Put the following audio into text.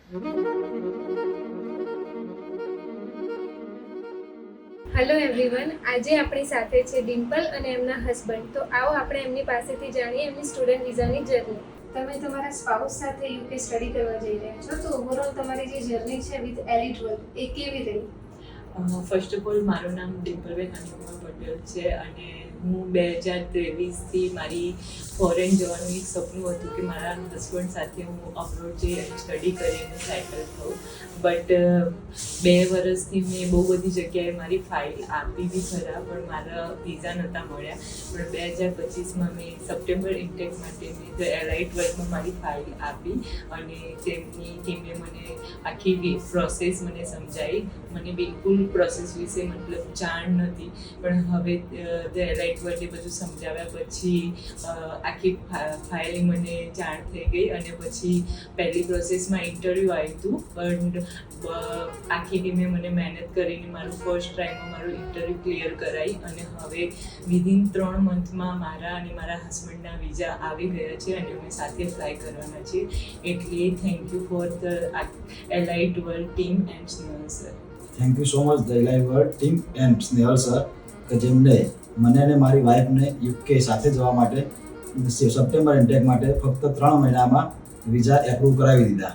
Hello everyone, આજે આપણી સાથે છે ડિમ્પલ અને એમના હસબન્ડ. તો આવો આપણે એમની પાસેથી જાણીએ એમની સ્ટુડન્ટ વિઝાની જર્ની. તમે તમારા સ્પાઉસ સાથે યુકે સ્ટડી કરવા જઈ રહ્યા છો, તો ઓવરઓલ તમારી જે જર્ની છે વિથ એલિટ વર્લ્ડ એ કેવી રહી? ફર્સ્ટ ઓફ ઓલ મારું નામ ડિમ્પલબેન અનુપમા પટેલ છે અને હું 2023થી મારી ફોરેન જવાનું એક સપનું હતું કે મારા હસબન્ડ સાથે હું અબ્રોડ જઈ અને સ્ટડી કરીને સેટલ થઉં. બટ 2 વર્ષથી મેં બહુ બધી જગ્યાએ મારી ફાઇલ આપી બી ખરા, પણ મારા વિઝા નહોતા મળ્યા. પણ 2025માં મેં સપ્ટેમ્બર ઇન્ટેક માટે મેં ધ એલાઇટ વર્કમાં મારી ફાઇલ આપી અને તેમની ટીમે મને આખી પ્રોસેસ મને સમજાવી. મને બિલકુલ પ્રોસેસ વિશે મતલબ જાણ નથી, પણ હવે ધ એલાઇટ વર્કે બધું સમજાવ્યા પછી આખી ફાઇલ મને જાણ થઈ ગઈ અને પછી પહેલી પ્રોસેસમાં ઇન્ટરવ્યૂ આવ્યું હતું. પણ આખી ટીમે મને મહેનત કરીને મારું ફર્સ્ટ ટ્રાયમાં મારું ઇન્ટરવ્યૂ ક્લિયર કરાવી અને હવે વિધિન 3 મંથમાં મારા અને મારા હસબન્ડના વિઝા આવી ગયા છે અને અમે સાથે એપ્લાય કરવાના છીએ. એટલે thank you for the Alight world team and Snehal sir. Thank you so much the Alight world team and Snehal sir કે જેમને મને અને મારી વાઈફને યુકે સાથે જવા માટે સપ્ટેમ્બર ઇન્ટેક માટે ફક્ત 3 મહિનામાં વિઝા એપ્રૂવ કરાવી દીધા.